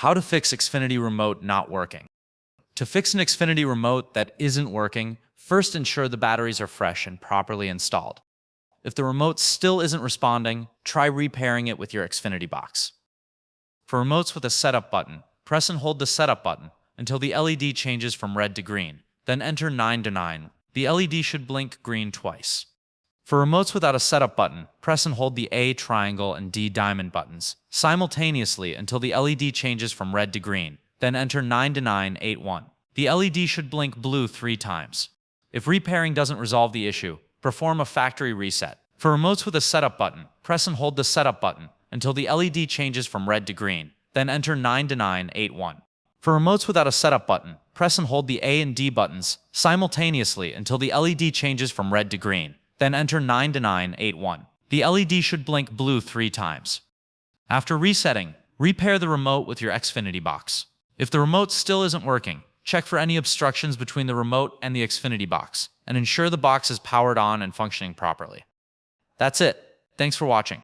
How to fix Xfinity remote not working. To fix an Xfinity remote that isn't working, first ensure the batteries are fresh and properly installed. If the remote still isn't responding, try repairing it with your Xfinity box. For remotes with a setup button, press and hold the setup button until the LED changes from red to green, then enter 9 to 9. The LED should blink green twice. For remotes without a setup button, press and hold the A, triangle, and D diamond buttons simultaneously until the LED changes from red to green, then enter 9 to 981. The LED should blink blue 3 times. If repairing doesn't resolve the issue, perform a factory reset. For remotes with a setup button, press and hold the setup button until the LED changes from red to green, then enter 9 to 981. For remotes without a setup button, press and hold the A and D buttons simultaneously until the LED changes from red to green, then enter 9 to 981. The LED should blink blue 3 times. After resetting, repair the remote with your Xfinity box. If the remote still isn't working, check for any obstructions between the remote and the Xfinity box, and ensure the box is powered on and functioning properly. That's it. Thanks for watching.